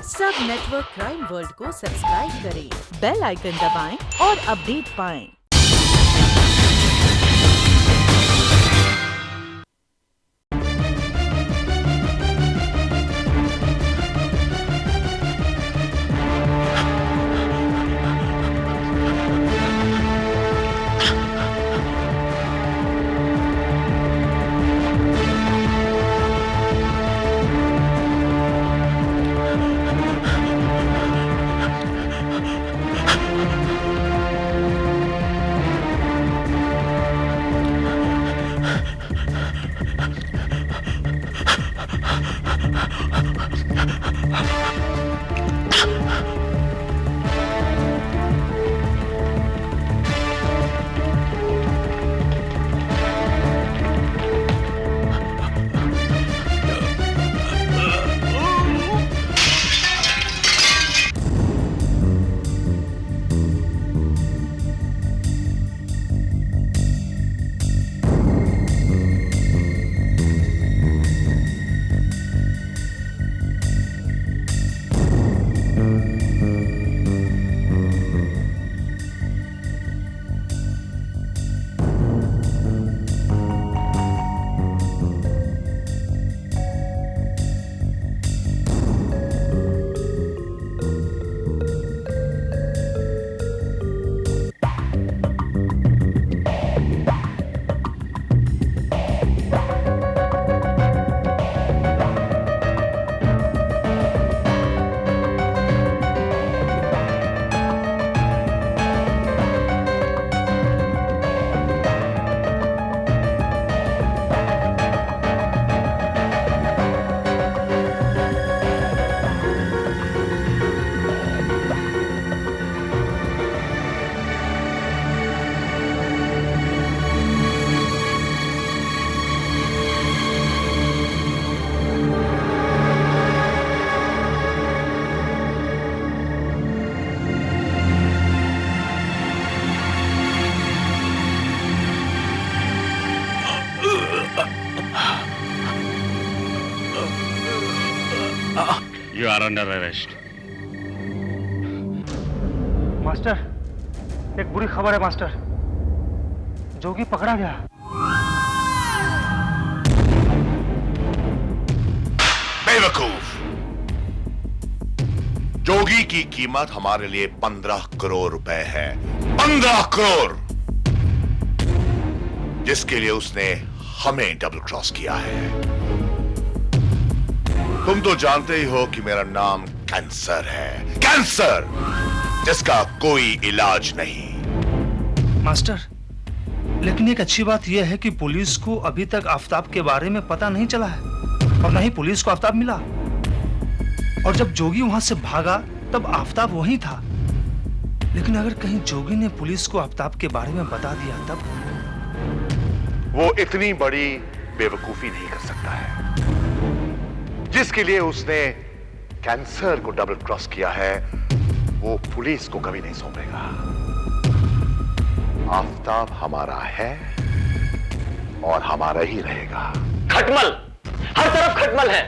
सब network crime world को subscribe करें, बेल आइकन दबाएं और अपडेट पाएं। You are under arrest. Master, एक बुरी खबर है मास्टर। जोगी पकड़ा गया। बेवकूफ! जोगी की कीमत हमारे लिए 15 करोड़ रुपए है। 15 करोड़! जिसके लिए उसने हमें डबल क्रॉस किया है। तुम तो जानते ही हो कि मेरा नाम कैंसर है। कैंसर जिसका कोई इलाज नहीं। मास्टर, लेकिन एक अच्छी बात यह है कि पुलिस को अभी तक आफताब के बारे में पता नहीं चला है और न ही पुलिस को आफताब मिला। और जब जोगी वहां से भागा तब आफताब वहीं था। लेकिन अगर कहीं जोगी ने पुलिस को आफताब के बारे में बता दिया तब? वो इतनी बड़ी बेवकूफी नहीं कर सकता है। जिसके लिए उसने कैंसर को डबल क्रॉस किया है वो पुलिस को कभी नहीं सौंपेगा। आफताब हमारा है और हमारा ही रहेगा। खटमल, हर तरफ खटमल है।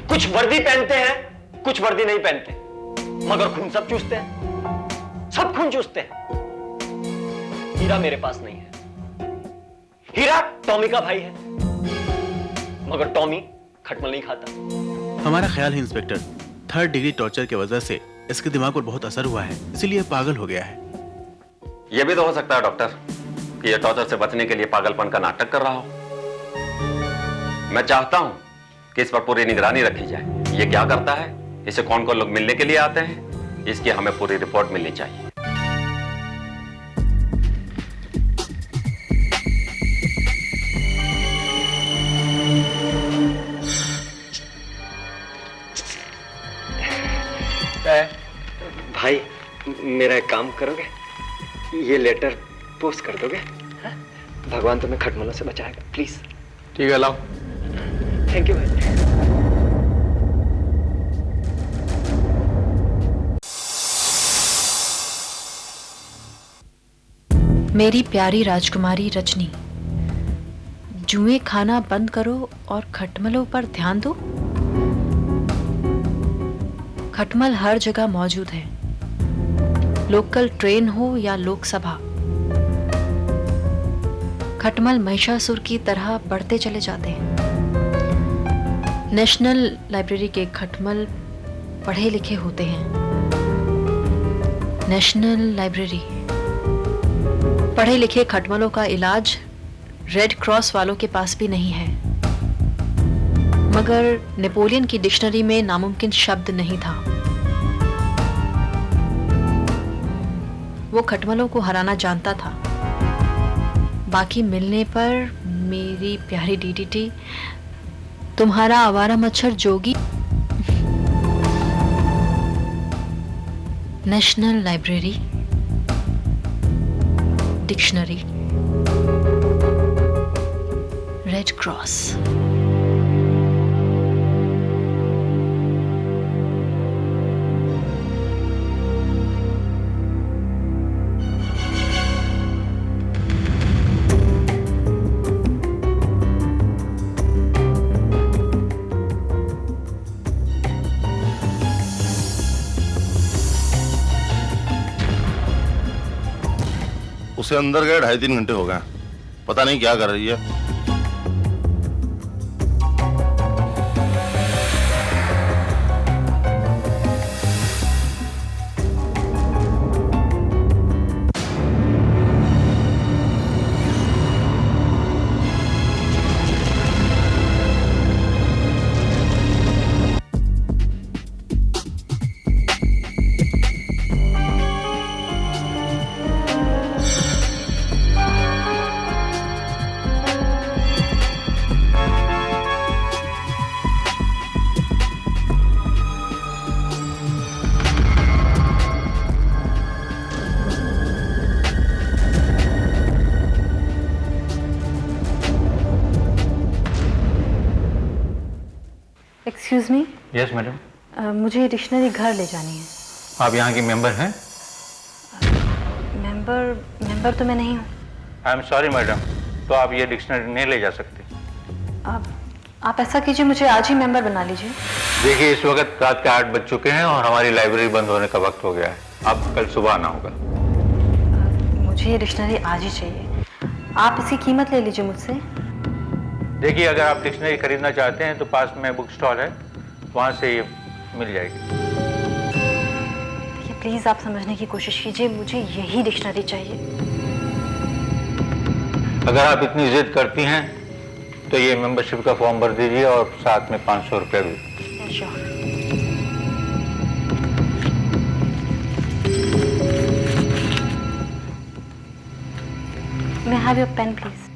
कुछ वर्दी पहनते हैं, कुछ वर्दी नहीं पहनते, मगर खून सब चूसते हैं। सब खून चूसते हैं। हीरा मेरे पास नहीं है। हीरा टॉमी का भाई है, मगर टॉमी खटमल नहीं खाता। हमारा ख्याल है इंस्पेक्टर, 3rd डिग्री टॉर्चर की वजह से इसके दिमाग पर बहुत असर हुआ है, इसीलिए पागल हो गया है। यह भी तो हो सकता है डॉक्टर कि यह टॉर्चर से बचने के लिए पागलपन का नाटक कर रहा हो। मैं चाहता हूं कि इस पर पूरी निगरानी रखी जाए। ये क्या करता है, इसे कौन कौन लोग मिलने के लिए आते हैं, इसकी हमें पूरी रिपोर्ट मिलनी चाहिए। भाई, मेरा एक काम करोगे? ये लेटर पोस्ट कर दोगे? भगवान तुम्हें खटमलों से बचाएगा, प्लीज। ठीक है, लाओ। थैंक यू भाई। मेरी प्यारी राजकुमारी रजनी, जुए खाना बंद करो और खटमलों पर ध्यान दो। खटमल हर जगह मौजूद है, लोकल ट्रेन हो या लोकसभा। खटमल महिषासुर की तरह बढ़ते चले जाते हैं। नेशनल लाइब्रेरी के खटमल पढ़े लिखे होते हैं। National library. पढ़े लिखे खटमलों का इलाज रेड क्रॉस वालों के पास भी नहीं है, मगर नेपोलियन की डिक्शनरी में नामुमकिन शब्द नहीं था। वो खटमलों को हराना जानता था। बाकी मिलने पर मेरी प्यारी डीडीटी, तुम्हारा आवारा मच्छर जोगी। National library, dictionary, red cross. उसे अंदर गए 2.5-3 घंटे हो गए, पता नहीं क्या कर रही है। Excuse me. Yes madam. मुझे डिक्शनरी घर ले जानी है। आप यहाँ की मेंबर हैं? मेंबर तो मैं नहीं हूँ। आई एम सॉरी मैडम, तो आप ये डिक्शनरी नहीं ले जा सकते। आप ऐसा कीजिए, मुझे आज ही मेंबर बना लीजिए। देखिए, इस वक्त रात के 8 बज चुके हैं और हमारी लाइब्रेरी बंद होने का वक्त हो गया है। अब कल सुबह आना होगा। मुझे ये डिक्शनरी आज ही चाहिए। आप इसकी कीमत ले लीजिए मुझसे। देखिए, अगर आप डिक्शनरी खरीदना चाहते हैं तो पास में बुक स्टॉल है, वहाँ से ये मिल जाएगी। देखिए प्लीज़, आप समझने की कोशिश कीजिए, मुझे यही डिक्शनरी चाहिए। अगर आप इतनी जिद करती हैं तो ये मेंबरशिप का फॉर्म भर दीजिए और साथ में 500 रुपये भी। Sure. May I have your pen, please?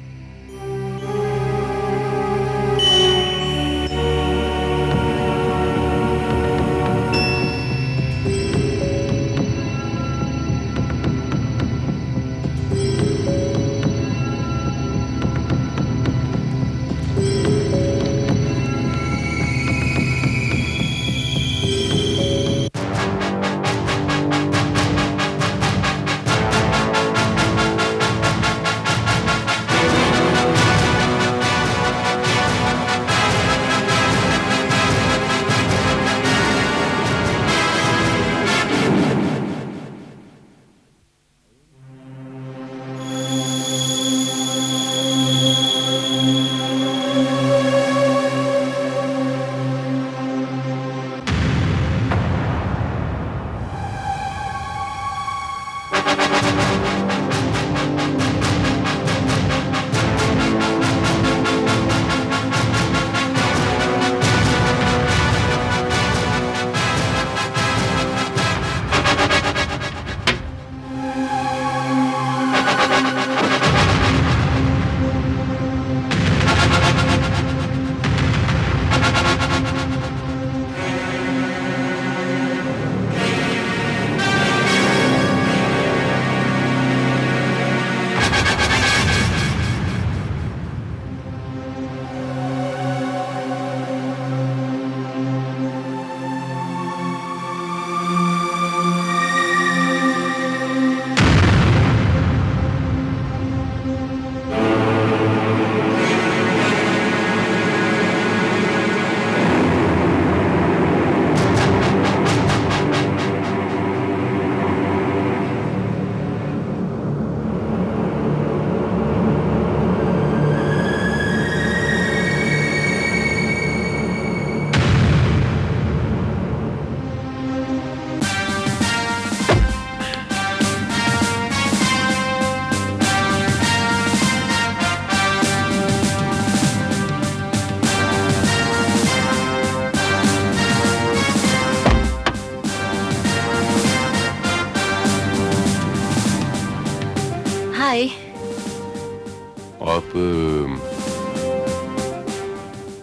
आप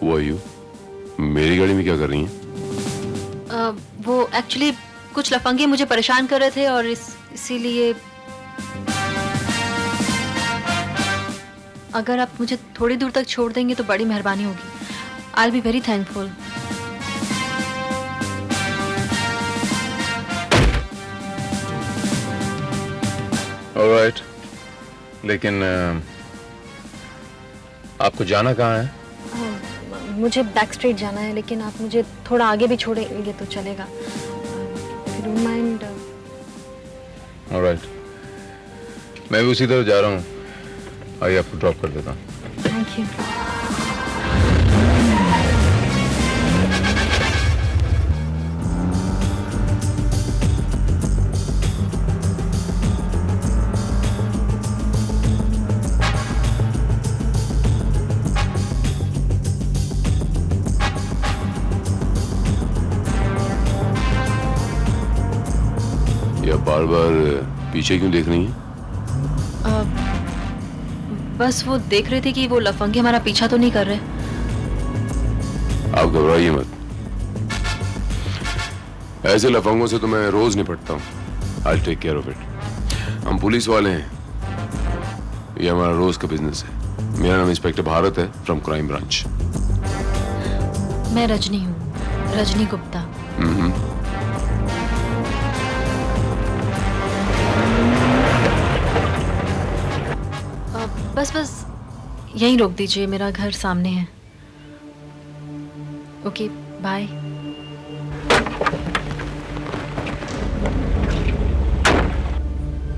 Who are you? मेरी गाड़ी में क्या कर रही हैं? वो एक्चुअली कुछ लफंगे मुझे परेशान कर रहे थे और इसीलिए अगर आप मुझे थोड़ी दूर तक छोड़ देंगे तो बड़ी मेहरबानी होगी। I will be very thankful. Alright, लेकिन आपको जाना कहाँ है? मुझे बैक स्ट्रीट जाना है, लेकिन आप मुझे थोड़ा आगे भी छोड़ेंगे तो चलेगा। Don't mind. ऑलराइट, मैं भी उसी तरफ जा रहा हूँ। आइए आपको ड्रॉप कर देता हूँ। Thank you. बार बार पीछे क्यों देख रही हैं? बस वो देख रहे थे कि वो लफंगे हमारा पीछा तो नहीं कर रहे। आप घबराइए मत, ऐसे लफंगों से तो मैं रोज निपटता हूँ। I'll take care of it। हम पुलिस वाले हैं, ये हमारा रोज का बिजनेस है। मेरा नाम इंस्पेक्टर भारत है, फ्रॉम क्राइम ब्रांच। मैं रजनी हूँ, रजनी गुप्ता। बस यहीं रोक दीजिए, मेरा घर सामने है। Okay, bye.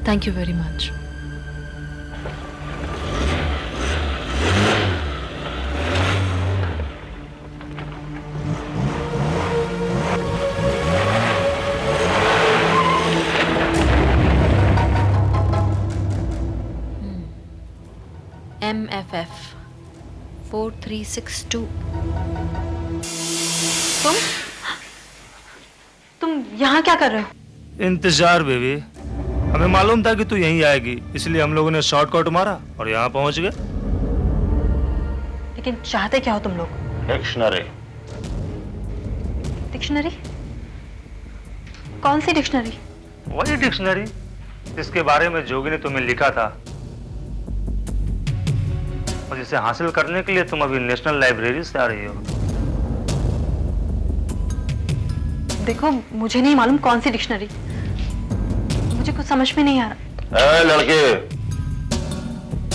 Thank you very much. MFF 4362। तुम यहाँ क्या कर रहे हो? इंतजार बेबी, हमें मालूम था कि तू यहीं आएगी, इसलिए हम लोगों ने शॉर्टकट मारा और यहाँ पहुँच गए। लेकिन चाहते क्या हो तुम लोग? डिक्शनरी। डिक्शनरी? कौन सी डिक्शनरी? वही डिक्शनरी जिसके बारे में जोगी ने तुम्हें लिखा था और जिसे हासिल करने के लिए तुम अभी नेशनल लाइब्रेरी से आ रही हो। देखो, मुझे नहीं मालूम कौन सी डिक्शनरी, मुझे कुछ समझ में नहीं आ रहा। लड़के,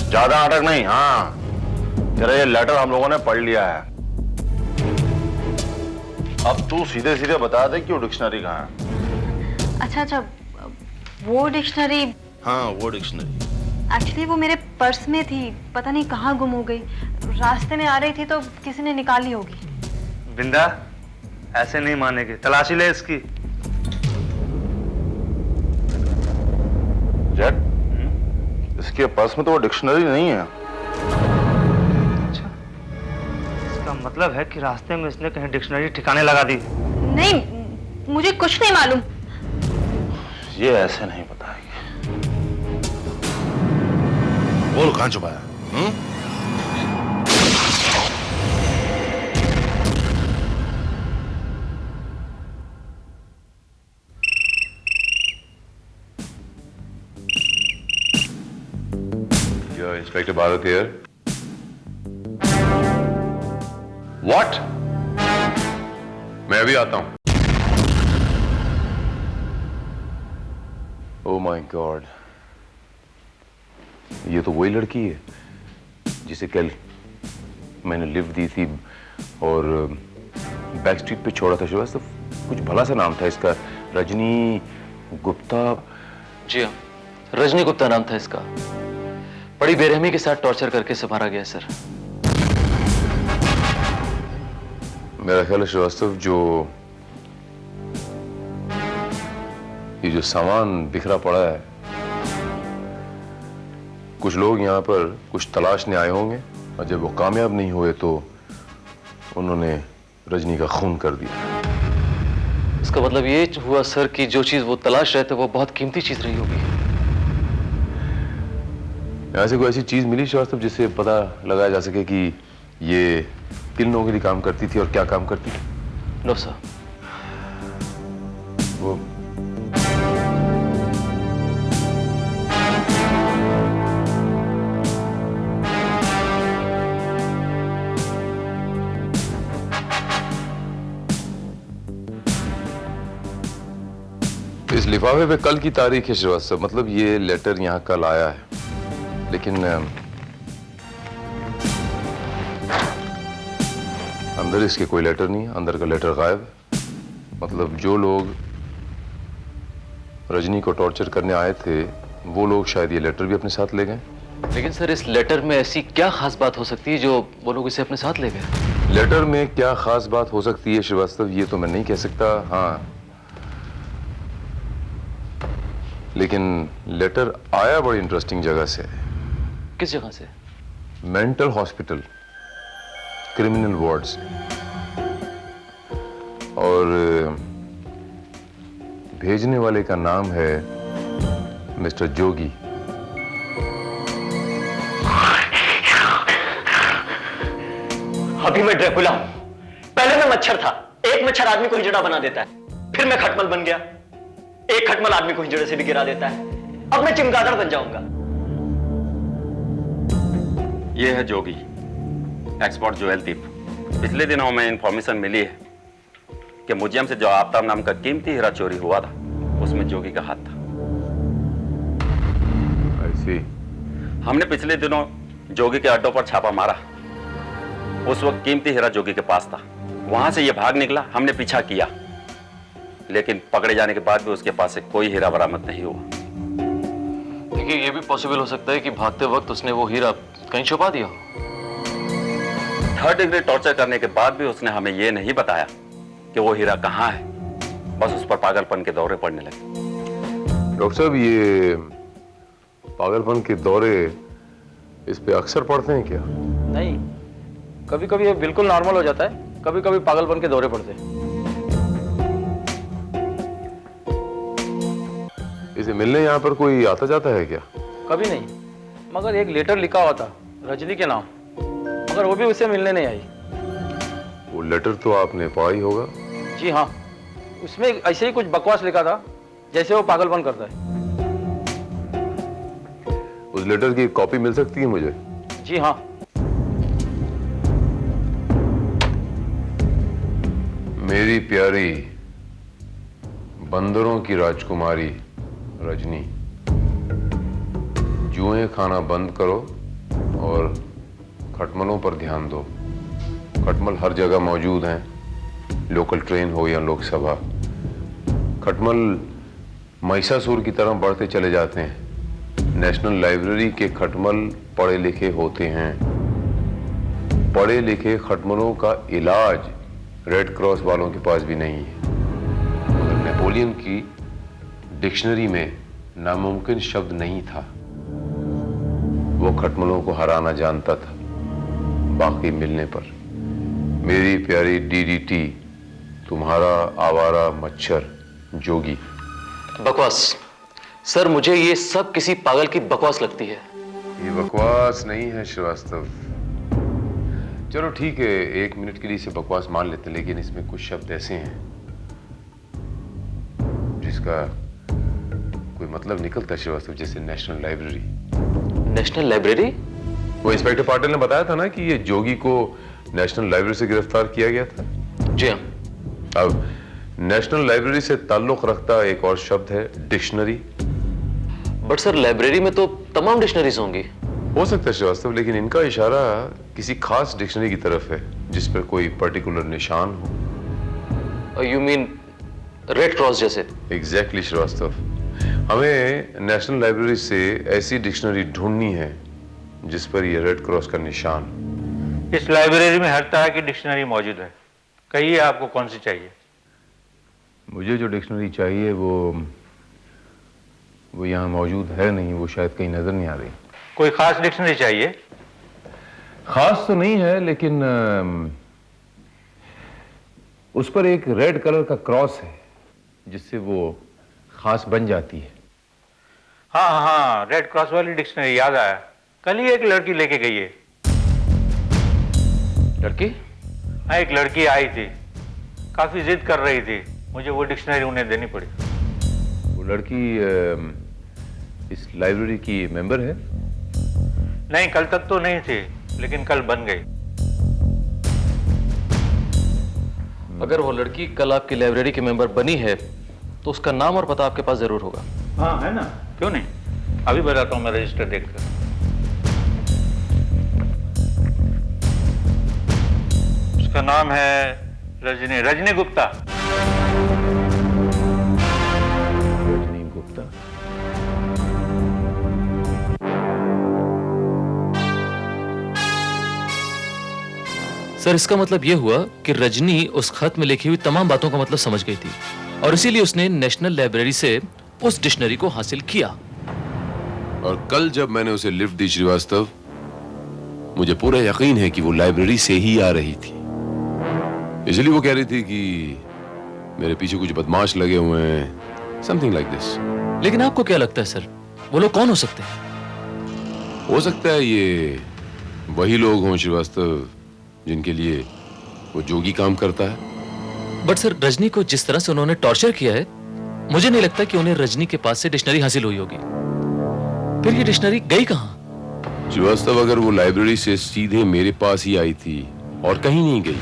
ज्यादा नाटक नहीं। हाँ, तेरा ये लेटर हम लोगों ने पढ़ लिया है। अब तू सीधे सीधे बता दे कि वो डिक्शनरी कहाँ है। अच्छा, वो डिक्शनरी? हाँ, वो डिक्शनरी एक्चुअली वो मेरे पर्स में थी, पता नहीं कहाँ गुम हो गई। रास्ते में आ रही थी तो किसी ने निकाल ली होगी। बिंदा, ऐसे नहीं मानेगी, तलाशी ले इसकी। जेट, इसके पर्स में तो वो डिक्शनरी नहीं है। अच्छा, इसका मतलब है कि रास्ते में इसने कहीं डिक्शनरी ठिकाने लगा दी। नहीं, मुझे कुछ नहीं मालूम। ये ऐसे नहीं बताएगी। बोल, कहां छुपाया? Inspector Bharat here. व्हाट? मैं अभी आता हूं। ओह माय गॉड, ये तो वही लड़की है जिसे कल मैंने लिफ्ट दी थी और बैक स्ट्रीट पे छोड़ा था। श्रीवास्तव, कुछ भला सा नाम था इसका, रजनी गुप्ता। जी हाँ, रजनी गुप्ता नाम था इसका। बड़ी बेरहमी के साथ टॉर्चर करके से मारा गया सर। मेरा ख्याल है श्रीवास्तव, ये जो सामान बिखरा पड़ा है, कुछ लोग यहाँ पर कुछ तलाशने आए होंगे और जब वो कामयाब नहीं हुए तो उन्होंने रजनी का खून कर दिया। इसका मतलब ये हुआ सर कि जो चीज वो तलाश रहे थे वो बहुत कीमती चीज रही होगी। यहाँ से कोई ऐसी चीज मिली श्रीवास्तव जिससे पता लगाया जा सके कि ये किन लोगों के लिए काम करती थी और क्या काम करती थी? No sir. वो इस लिफाफे पे कल की तारीख है श्रीवास्तव, मतलब ये लेटर यहाँ कल आया है, लेकिन अंदर इसके कोई लेटर नहीं है, अंदर का लेटर गायब है। मतलब जो लोग रजनी को टॉर्चर करने आए थे वो लोग शायद ये लेटर भी अपने साथ ले गए। लेकिन सर इस लेटर में ऐसी क्या खास बात हो सकती है जो वो लोग इसे अपने साथ ले गए? लेटर में क्या खास बात हो सकती है श्रीवास्तव, ये तो मैं नहीं कह सकता। हाँ, लेकिन लेटर आया बड़ी इंटरेस्टिंग जगह से। किस जगह से? Mental hospital, criminal wards. और भेजने वाले का नाम है मिस्टर जोगी। अभी मैं ड्रैकुला हूं, पहले मैं मच्छर था। एक मच्छर आदमी को हिजड़ा बना देता है, फिर मैं खटमल बन गया। एक खटमल आदमी को हिजड़े से भी गिरा देता है, अब मैं चिमगादड़ बन जाऊंगा। ये है जोगी, एक्सपर्ट ज्वेल दीप। पिछले दिनों हमें इंफॉर्मेशन मिली है कि म्यूजियम से जो आफ्ताब नाम का कीमती हीरा चोरी हुआ था उसमें जोगी का हाथ था। ऐसी हमने पिछले दिनों जोगी के अड्डों पर छापा मारा। उस वक्त कीमती हीरा जोगी के पास था, वहां से ये भाग निकला। हमने पीछा किया, लेकिन पकड़े जाने के बाद भी उसके पास से कोई हीरा बरामद नहीं हुआ। देखिए, ये भी पॉसिबल हो सकता है कि भागते वक्त उसने वो हीरा कहीं छुपा दिया हो। 3rd डिग्री टॉर्चर करने के बाद भी उसने हमें यह नहीं बताया कि वो हीरा कहाँ है। बस उस पर पागलपन के दौरे पड़ने लगे। डॉक्टर साहब, ये पागलपन के दौरे इस पे अक्सर पड़ते हैं क्या? नहीं, कभी कभी ये बिल्कुल नॉर्मल हो जाता है, कभी कभी पागलपन के दौरे पड़ते हैं। इसे मिलने यहाँ पर कोई आता जाता है क्या? कभी नहीं, मगर एक लेटर लिखा हुआ था रजनी के नाम, मगर वो भी उसे मिलने नहीं आई। वो लेटर तो आपने पढ़ा ही होगा। जी हाँ, उसमें ऐसे ही कुछ बकवास लिखा था जैसे वो पागलपन करता है। उस लेटर की कॉपी मिल सकती है मुझे? जी हाँ। मेरी प्यारी बंदरों की राजकुमारी रजनी, जुएं खाना बंद करो और खटमलों पर ध्यान दो। खटमल हर जगह मौजूद हैं, लोकल ट्रेन हो या लोकसभा। खटमल महिषासुर की तरह बढ़ते चले जाते हैं। नेशनल लाइब्रेरी के खटमल पढ़े लिखे होते हैं। पढ़े लिखे खटमलों का इलाज रेड क्रॉस वालों के पास भी नहीं है। मगर नेपोलियन की डिक्शनरी में नामुमकिन शब्द नहीं था। वो खटमलों को हराना जानता था। बाकी मिलने पर मेरी प्यारी डीडीटी, तुम्हारा आवारा मच्छर जोगी। बकवास सर, मुझे ये सब किसी पागल की बकवास लगती है। ये बकवास नहीं है श्रीवास्तव। चलो ठीक है, 1 मिनट के लिए इसे बकवास मान लेते हैं, लेकिन इसमें कुछ शब्द ऐसे हैं जिसका कोई मतलब निकलता है श्रीवास्तव, जैसे नेशनल लाइब्रेरी। National library? वो इंस्पेक्टर पाटिल ने बताया था ना कि ये जोगी को नेशनल लाइब्रेरी से गिरफ्तार किया गया था। जी हाँ। अब नेशनल लाइब्रेरी से ताल्लुक रखता एक और शब्द है डिक्शनरी। बट सर, लाइब्रेरी में तो तमाम डिक्शनरीज होंगी। हो सकता है श्रीवास्तव, लेकिन इनका इशारा किसी खास डिक्शनरी की तरफ है जिस पर कोई पर्टिकुलर निशान हो। यू मीन रेड क्रॉस जैसे? एग्जैक्टली श्रीवास्तव, हमें नेशनल लाइब्रेरी से ऐसी डिक्शनरी ढूंढनी है जिस पर यह रेड क्रॉस का निशान। इस लाइब्रेरी में हर तरह की डिक्शनरी मौजूद है। कहिए आपको कौन सी चाहिए? मुझे जो डिक्शनरी चाहिए वो यहाँ मौजूद है नहीं, वो शायद कहीं नजर नहीं आ रही। कोई खास डिक्शनरी चाहिए? खास तो नहीं है, लेकिन उस पर एक रेड कलर का क्रॉस है जिससे वो खास बन जाती है। हाँ हाँ, रेड क्रॉस वाली डिक्शनरी याद आया। कल ही एक लड़की लेके गई है। लड़की? हाँ, एक लड़की आई थी, काफी जिद कर रही थी, मुझे वो डिक्शनरी उन्हें देनी पड़ी। वो लड़की इस लाइब्रेरी की मेंबर है? नहीं, कल तक तो नहीं थी, लेकिन कल बन गई। अगर वो लड़की कल आपकी लाइब्रेरी की मेंबर बनी है तो उसका नाम और पता आपके पास जरूर होगा। हाँ है ना, क्यों नहीं, अभी बताता हूँ मैं रजिस्टर देखकर। उसका नाम है रजनी गुप्ता। रजनी गुप्ता? सर, इसका मतलब यह हुआ कि रजनी उस खत में लिखी हुई तमाम बातों का मतलब समझ गई थी और इसीलिए उसने नेशनल लाइब्रेरी से उस डिक्शनरी को हासिल किया। और कल जब मैंने उसे लिफ्ट दी श्रीवास्तव, मुझे पूरा यकीन है कि वो लाइब्रेरी से ही आ रही थी। इसलिए वो कह रही थी कि मेरे पीछे कुछ बदमाश लगे हुए हैं, समथिंग लाइक दिस। लेकिन आपको क्या लगता है सर, वो लोग कौन हो सकते हैं? हो सकता है ये वही लोग हों श्रीवास्तव जिनके लिए वो जोगी काम करता है। बट सर, रजनी को जिस तरह से उन्होंने टॉर्चर किया है, मुझे नहीं लगता कि उन्हें रजनी के पास से डिक्शनरी हासिल हुई होगी। फिर ये डिक्शनरी गई कहां? श्रीवास्तव, अगर वो लाइब्रेरी से सीधे मेरे पास ही आई थी और कहीं नहीं गई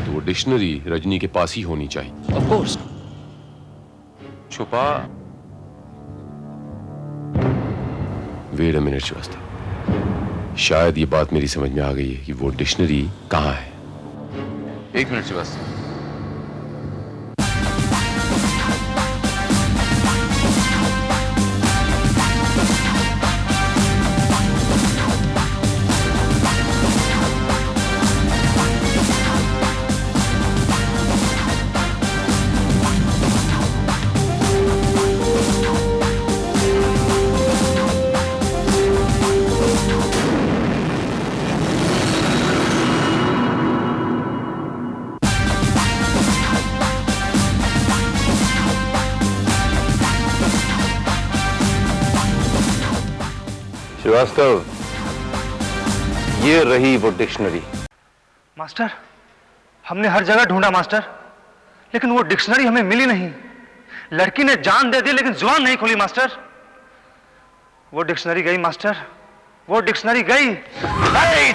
तो वो डिक्शनरी रजनी के पास ही होनी चाहिए। Of course. छुपा? वेट अ मिनट श्रीवास्तव, शायद ये बात मेरी समझ में आ गई है कि वो डिक्शनरी कहां है। एक मिनट श्रीवास्तव। श्रीवास्तव, ये रही वो डिक्शनरी। मास्टर, हमने हर जगह ढूंढा मास्टर, लेकिन वो डिक्शनरी हमें मिली नहीं। लड़की ने जान दे दी लेकिन जुबान नहीं खोली मास्टर। वो डिक्शनरी गई मास्टर, वो डिक्शनरी गई। नहीं,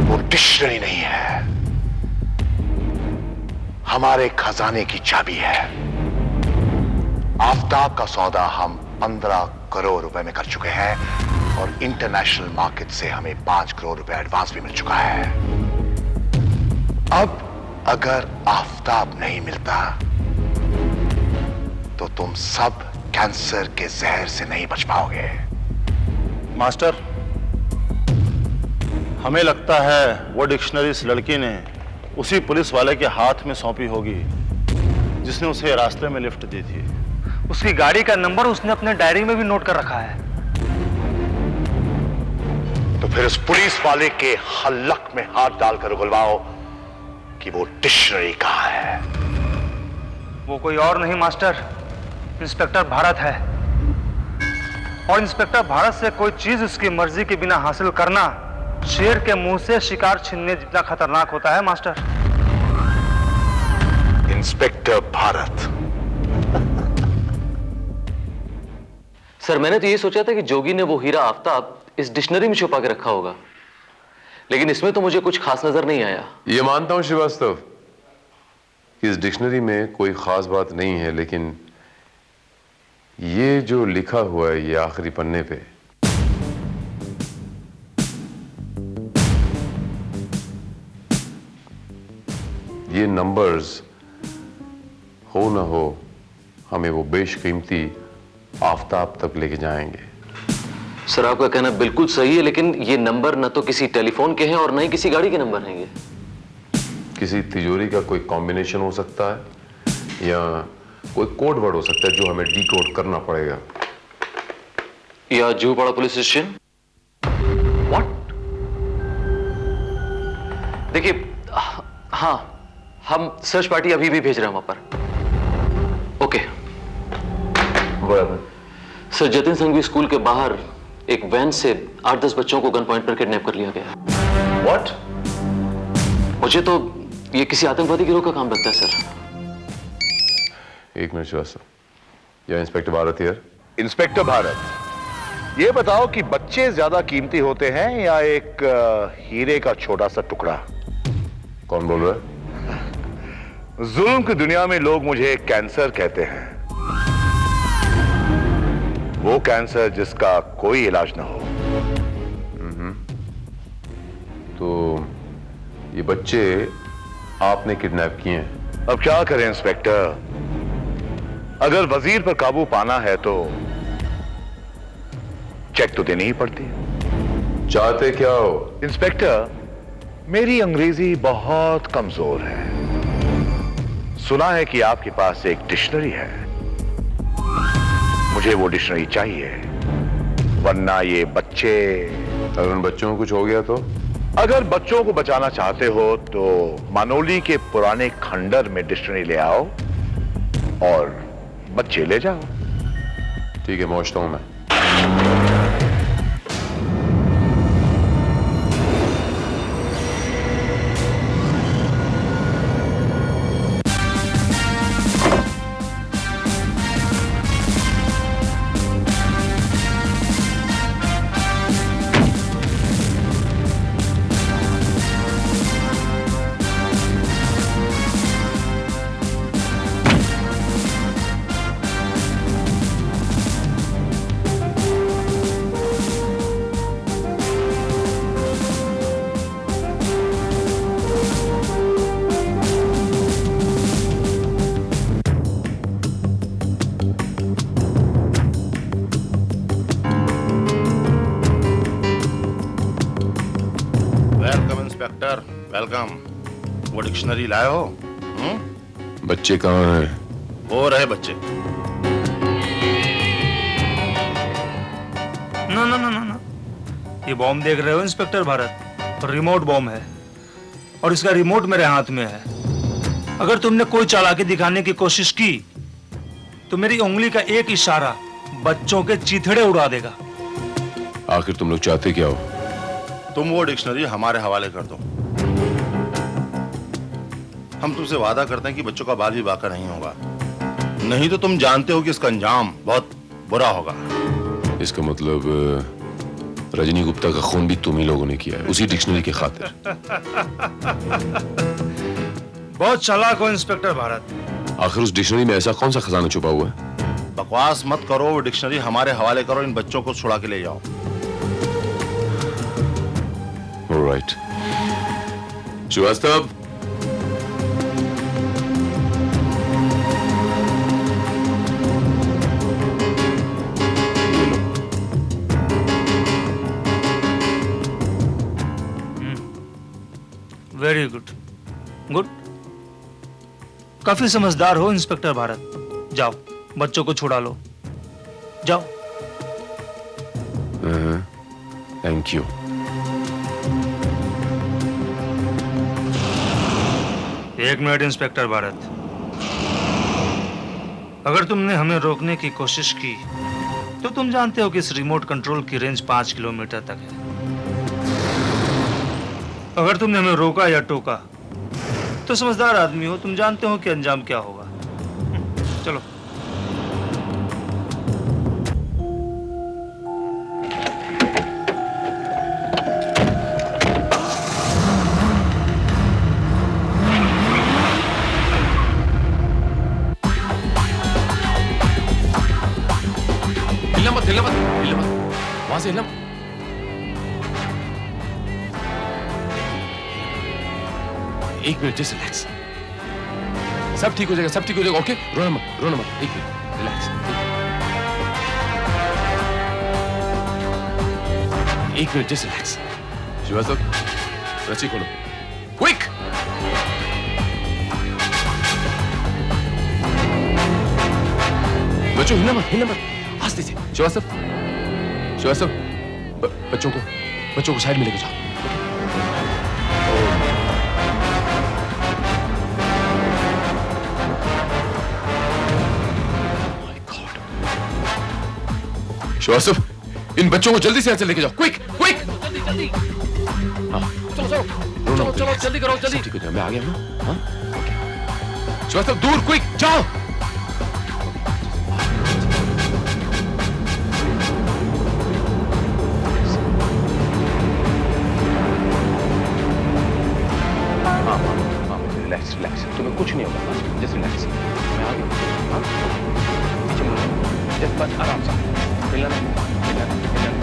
वो डिक्शनरी नहीं है, हमारे खजाने की चाबी है। आफताब का सौदा हम 15 करोड़ रुपए में कर चुके हैं और इंटरनेशनल मार्केट से हमें 5 करोड़ रुपए एडवांस भी मिल चुका है। अब अगर आफताब नहीं मिलता तो तुम सब कैंसर के जहर से नहीं बच पाओगे। मास्टर, हमें लगता है वो डिक्शनरी इस लड़की ने उसी पुलिस वाले के हाथ में सौंपी होगी जिसने उसे रास्ते में लिफ्ट दी थी। उसकी गाड़ी का नंबर उसने अपने डायरी में भी नोट कर रखा है। तो फिर उस पुलिस वाले के हलक में हाथ डालकर उगलवाओ कि वो डिक्शनरी कहां है। वो कोई और नहीं मास्टर, इंस्पेक्टर भारत है। और इंस्पेक्टर भारत से कोई चीज उसकी मर्जी के बिना हासिल करना शेर के मुंह से शिकार छीनने जितना खतरनाक होता है मास्टर। इंस्पेक्टर भारत? सर, मैंने तो ये सोचा था कि जोगी ने वो हीरा आफताब इस डिक्शनरी में छुपा के रखा होगा, लेकिन इसमें तो मुझे कुछ खास नजर नहीं आया। ये मानता हूं श्रीवास्तव, इस डिक्शनरी में कोई खास बात नहीं है, लेकिन ये जो लिखा हुआ है ये आखिरी पन्ने पे, ये नंबर्स हो ना हो हमें वो बेशकीमती आफताब तक लेके जाएंगे। सर, आपका कहना बिल्कुल सही है, लेकिन ये नंबर ना तो किसी टेलीफोन के हैं और ना ही किसी गाड़ी के नंबर हैं। ये किसी तिजोरी का कोई कॉम्बिनेशन हो सकता है या कोई कोड वर्ड हो सकता है जो हमें डीकोड करना पड़ेगा। या जुहूपाड़ा पुलिस स्टेशन। व्हाट? देखिए, हाँ, हम सर्च पार्टी अभी भी भेज रहे हैं वहां पर। Okay. Sir, Jatin Sanghavi school के बाहर एक वैन से 8-10 बच्चों को गन पॉइंट पर किडनैप कर लिया गया। What? मुझे तो ये किसी आतंकवादी गिरोह का काम लगता है सर। एक मिनट श्रीवास्तव, या inspector Bharat here. Inspector Bharat, ये बताओ कि बच्चे ज्यादा कीमती होते हैं या एक हीरे का छोटा सा टुकड़ा? कौन बोल रहा है? जुल्म की दुनिया में लोग मुझे कैंसर कहते हैं, वो कैंसर जिसका कोई इलाज ना हो। तो ये बच्चे आपने किडनैप किए हैं? अब क्या करें इंस्पेक्टर, अगर वजीर पर काबू पाना है तो चेक तो देनी ही पड़ती है। चाहते क्या हो? इंस्पेक्टर, मेरी अंग्रेजी बहुत कमजोर है। सुना है कि आपके पास एक डिक्शनरी है, मुझे वो डिक्शनरी चाहिए, वरना ये बच्चे। अगर उन बच्चों को कुछ हो गया तो? अगर बच्चों को बचाना चाहते हो तो मानोली के पुराने खंडर में डिक्शनरी ले आओ और बच्चे ले जाओ। ठीक है, पहुंचता हूं मैं। वेलकम। वो डिक्शनरी लाए हो? बच्चे कहाँ हैं? हो रहे बच्चे। ना ना ना ना ना, ये बॉम्ब देख रहे हो इंस्पेक्टर भारत, रिमोट बॉम्ब है और इसका रिमोट मेरे हाथ में है। अगर तुमने कोई चालाकी दिखाने की कोशिश की तो मेरी उंगली का एक इशारा बच्चों के चीथड़े उड़ा देगा। आखिर तुम लोग चाहते क्या हो? तुम वो डिक्शनरी हमारे हवाले कर दो। हम तुमसे वादा करते हैं कि बच्चों का बाल भी बाका नहीं होगा, नहीं तो तुम जानते हो कि इसका अंजाम बहुत बुरा होगा। इसका मतलब रजनी गुप्ता का खून भी तुम ही लोगों ने किया है, उसी डिक्शनरी की खातिर। बहुत चालाक हो इंस्पेक्टर भारत। आखिर उस डिक्शनरी में ऐसा कौन सा खजाना छुपा हुआ है? बकवास मत करो, वो डिक्शनरी हमारे हवाले करो, इन बच्चों को छुड़ा के ले जाओ। Alright. Srivastava, very good good, काफी समझदार हो इंस्पेक्टर भारत। जाओ बच्चों को छुड़ा लो, जाओ। Thank you. एक मिनट इंस्पेक्टर भारत, अगर तुमने हमें रोकने की कोशिश की तो तुम जानते हो कि इस रिमोट कंट्रोल की रेंज 5 किलोमीटर तक है। अगर तुमने हमें रोका या टोका तो समझदार आदमी हो, तुम जानते हो कि अंजाम क्या होगा। चलो। हिला मत, वहां से हिला। एक मिनट, जस्ट रिलैक्स, सब ठीक हो जाएगा, सब ठीक हो जाएगा। ओके, रोना मत, रोना मत, एक मिनट, रिलैक्स। एक मिनट, जस्ट रिलैक्स। श्रीवास्तव, रस्सी खोलो, क्विक। बच्चों हिलना मत, हिलना मत, आस्ते से। श्रीवास्तव, श्रीवास्तव, बच्चों को साइड में लेके जाओ। श्रीवास्तव, इन बच्चों को जल्दी से यहाँ से लेके जाओ, क्विक क्विक। जल्दी जल्दी, हाँ चलो चलो चलो चलो, जल्दी करो जल्दी। ठीक हो जाए, मैं आ गया हूँ। हाँ ओके, श्रीवास्तव दूर, क्विक जाओ। रिलैक्स रिलैक्स, तुम्हें कुछ नहीं होगा, जस्ट रिलैक्स। मैं आ गया। हाँ पीछे मुड़ो, जस्ट बस आराम से, हिलना नहीं, हिलना नहीं, हिलना नहीं।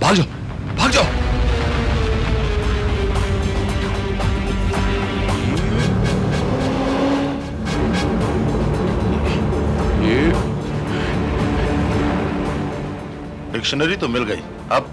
भाग जाओ, भाग जाओ। डिक्शनरी तो मिल गई, अब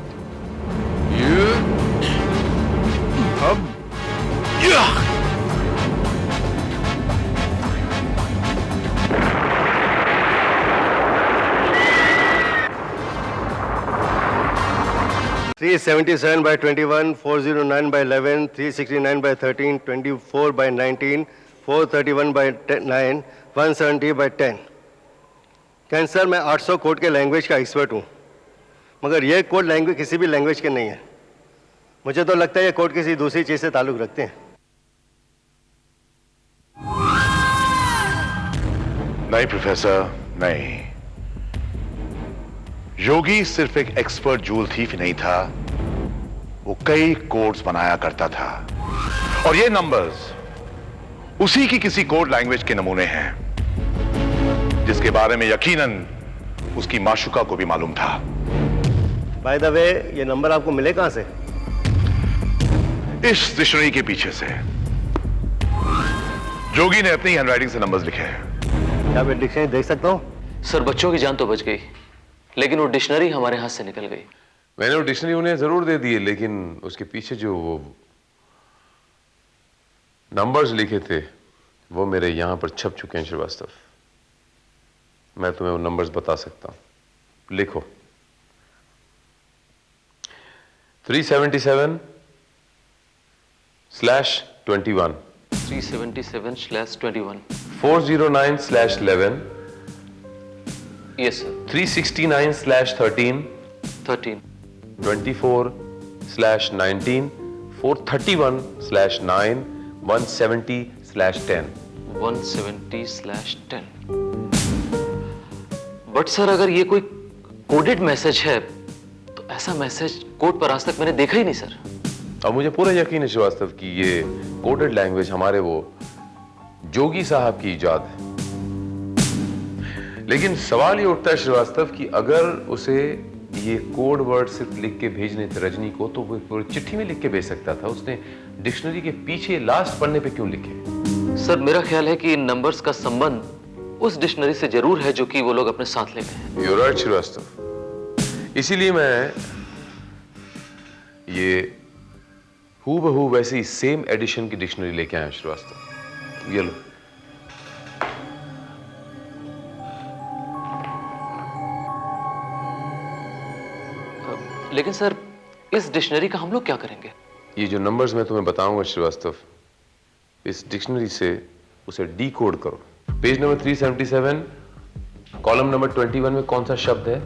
Three 77 by 21, 409 by 11, 369 by 13, 24 by 19, 431 by 9, 170 by 10। Cancer मैं 800 कोड के लैंग्वेज का एक्सपर्ट हूँ, मगर ये कोड लैंग्वेज किसी भी लैंग्वेज के नहीं है। मुझे तो लगता है ये कोड किसी दूसरी चीज से ताल्लुक रखते हैं। नहीं प्रोफेसर, नहीं। योगी सिर्फ एक एक्सपर्ट जूल थीफ ही नहीं था, वो कई कोड्स बनाया करता था, और ये नंबर्स उसी की किसी कोड लैंग्वेज के नमूने हैं जिसके बारे में यकीनन उसकी माशुका को भी मालूम था। बाय द वे, ये नंबर आपको मिले कहां से? इस डिक्शनरी के पीछे से। जोगी ने अपनी हैंडराइटिंग से नंबर्स लिखे हैं। क्या मैं डिक्शनरी देख सकता हूं? सर बच्चों की जान तो बच गई, लेकिन वो डिक्शनरी हमारे हाथ से निकल गई। मैंने वो डिक्शनरी उन्हें जरूर दे दी, लेकिन उसके पीछे जो वो नंबर्स लिखे थे वो मेरे यहां पर छप चुके हैं श्रीवास्तव। मैं तुम्हें वो नंबर्स बता सकता हूं, लिखो। 377/21, 377/21, 409/11, यस सर, 369/13, 13, 24/19, 431/9, 170/10। 170/10। बट सर अगर ये कोई कोडेड मैसेज है तो ऐसा मैसेज कोड पर आज तक मैंने देखा ही नहीं सर। अब मुझे पूरा यकीन है श्रीवास्तव कि ये कोडेड लैंग्वेज हमारे वो जोगी साहब की इजाद है। लेकिन सवाल ये उठता है श्रीवास्तव कि अगर उसे ये कोड वर्ड सिर्फ लिख के भेजने थे रजनी को, तो वो चिट्ठी में लिख के भेज सकता था। उसने डिक्शनरी के पीछे लास्ट पन्ने पे क्यों लिखे? सर मेरा ख्याल है कि इन नंबर्स का संबंध उस डिक्शनरी से जरूर है जो कि वो लोग अपने साथ ले गए हैं। You're right, Srivastava. इसीलिए मैं ये हूबहू वैसी सेम एडिशन की डिक्शनरी लेके आया श्रीवास्तव। ये लो। लेकिन सर इस डिक्शनरी का हम लोग क्या करेंगे? ये जो नंबर्स मैं तुम्हें बताऊंगा श्रीवास्तव, इस डिक्शनरी से उसे डीकोड करो। पेज नंबर 377, कॉलम नंबर 21 में कौन सा शब्द है?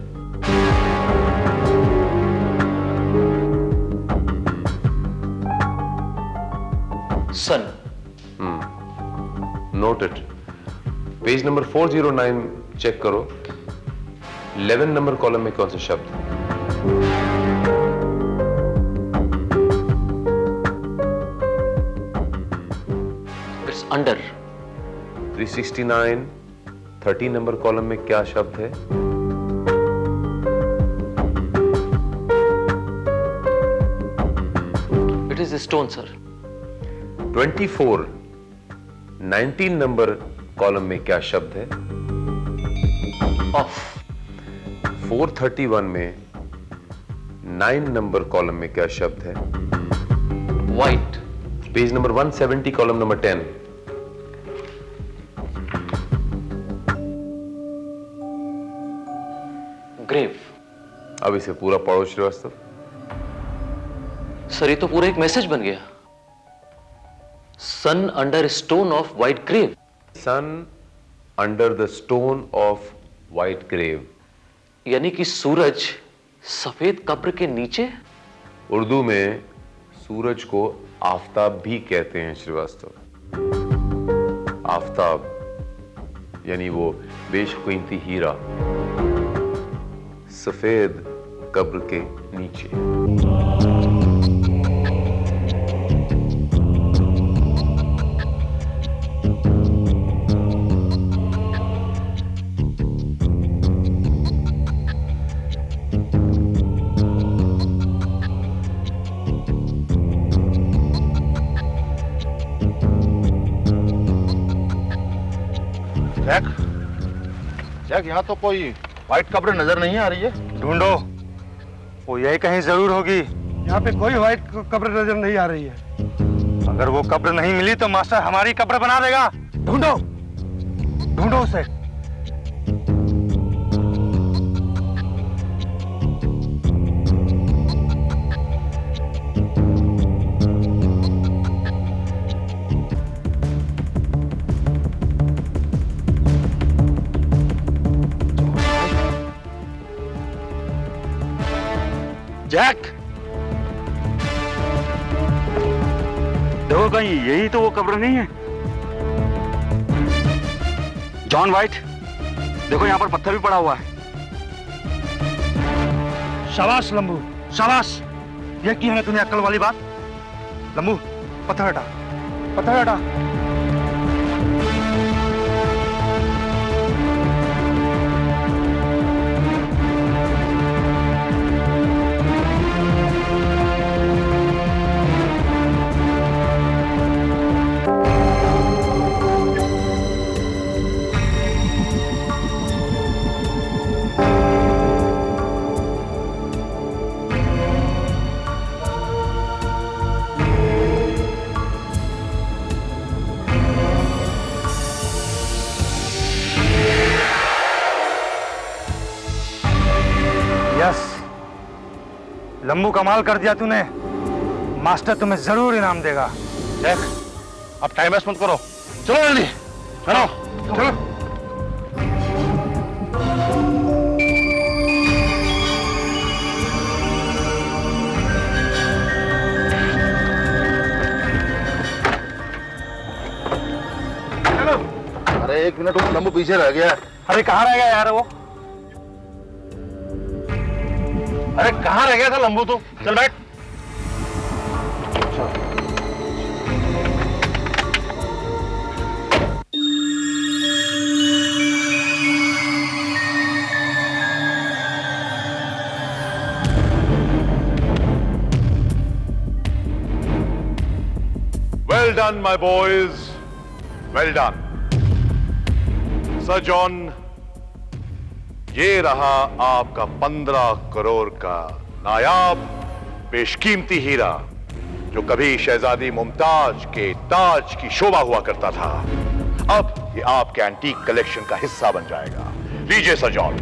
Sun. Note it. Page number 409 check करो, 11 नंबर कॉलम में कौन सा शब्द है? It's under. 369, 30 नंबर कॉलम में क्या शब्द है? It is stone sir. 24, 19 number column में क्या शब्द है? ऑफ। 431 में 9 नंबर कॉलम में क्या शब्द है? White. Page number 170, column number 10। Grave. अब इसे पूरा पढ़ो श्रीवास्तव। सर ये तो पूरा एक मैसेज बन गया। Sun under stone of white grave. Sun under the stone of white grave, यानी कि सूरज सफेद कब्र के नीचे। उर्दू में सूरज को आफताब भी कहते हैं श्रीवास्तव। आफताब यानी वो बेशकीमती हीरा सफेद कब्र के नीचे। जैक, जैक यहाँ तो कोई व्हाइट कब्र नजर नहीं आ रही है। ढूंढो, वो यही कहीं जरूर होगी। यहाँ पे कोई व्हाइट कब्र नजर नहीं आ रही है। अगर वो कब्र नहीं मिली तो मास्टर हमारी कब्र बना देगा। ढूंढो, ढूंढो उसे। जैक, देखो कहीं यही तो वो कब्र नहीं है। जॉन वाइट, देखो यहाँ पर पत्थर भी पड़ा हुआ है। शाबाश लंबू, शाबाश। ये की है ना तूने अक्ल वाली बात। लंबू, पत्थर हटा, पत्थर हटा। लंबू, कमाल कर दिया तूने। मास्टर तुम्हें जरूर इनाम देगा। जैक, अब टाइम वेस्ट मत करो, चलो जल्दी, चलो चलो। चलो। अरे 1 मिनट, वो लंबू पीछे रह गया। अरे कहाँ रह गया यार वो? अरे कहाँ रह गया था लंबू? तो चल बैठ। Well done, my boys. Well done. Sir John, ये रहा आपका 15 करोड़ का नायाब बेशकीमती हीरा जो कभी शहजादी मुमताज के ताज की शोभा हुआ करता था। अब ये आपके एंटीक कलेक्शन का हिस्सा बन जाएगा। लीजिए सर जॉन।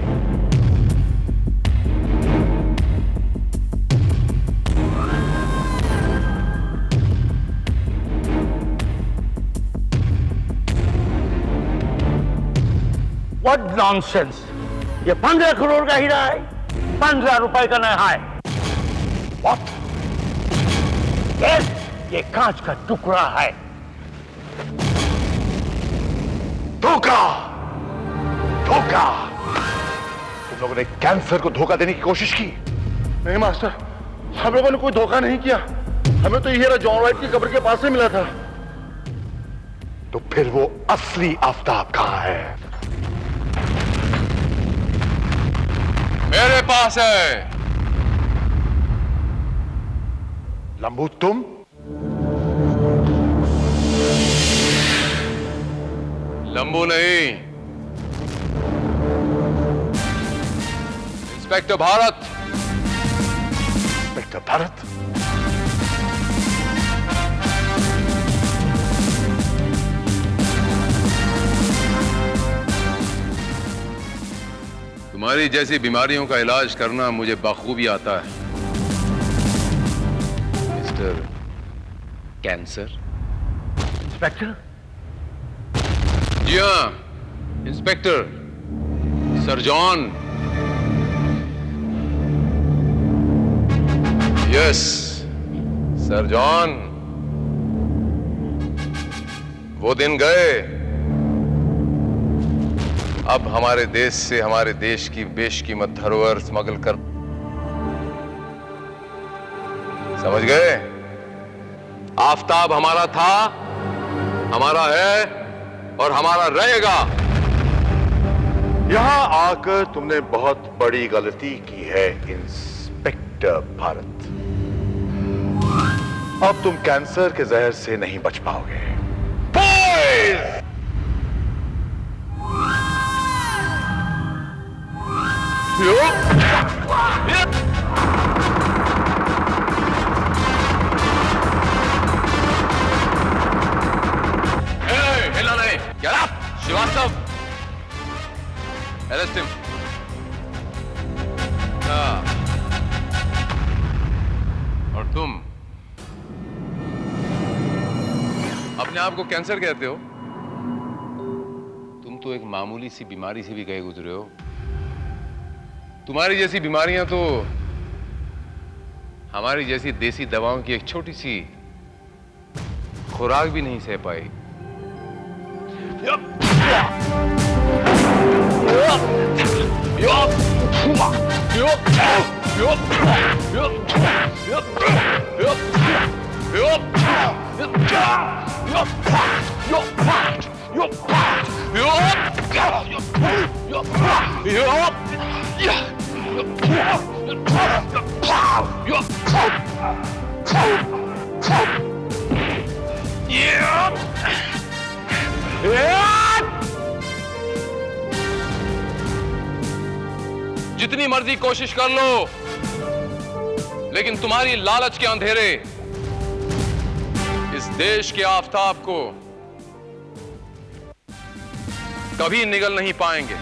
What nonsense! ये 15 करोड़ का हीरा है, 15 रुपए का नहीं है। What? Yes, ये कांच का टुकड़ा है। धोखा, धोखा। तुम लोगों ने कैंसर को धोखा देने की कोशिश की। नहीं मास्टर, हम लोगों ने कोई धोखा नहीं किया। हमें तो ये हीरा जॉन वाइट की कब्र के पास से मिला था। तो फिर वो असली आफताब कहां है? मेरे पास है। लंबू, तुम? लंबू नहीं, इंस्पेक्टर भारत। इंस्पेक्टर भारत? तुम्हारी जैसी बीमारियों का इलाज करना मुझे बखूबी आता है, मिस्टर कैंसर। इंस्पेक्टर? जी हाँ, inspector sir John. Yes sir John. वो दिन गए, अब हमारे देश से हमारे देश की बेशकीमत धरोहर स्मगल कर, समझ गए? आफताब हमारा था, हमारा है और हमारा रहेगा। यहां आकर तुमने बहुत बड़ी गलती की है इंस्पेक्टर भारत। अब तुम कैंसर के जहर से नहीं बच पाओगे। बॉयज! हिलना नहीं। Get up! Srivastava, arrest him. और तुम अपने आप को कैंसर कहते हो? तुम तो एक मामूली सी बीमारी से भी गए गुजरे हो। तुम्हारी जैसी बीमारियां तो हमारी जैसी देसी दवाओं की एक छोटी सी खुराक भी नहीं सह पाई। जितनी मर्जी कोशिश कर लो, लेकिन तुम्हारी लालच के अंधेरे इस देश के आफताब को कभी निगल नहीं पाएंगे।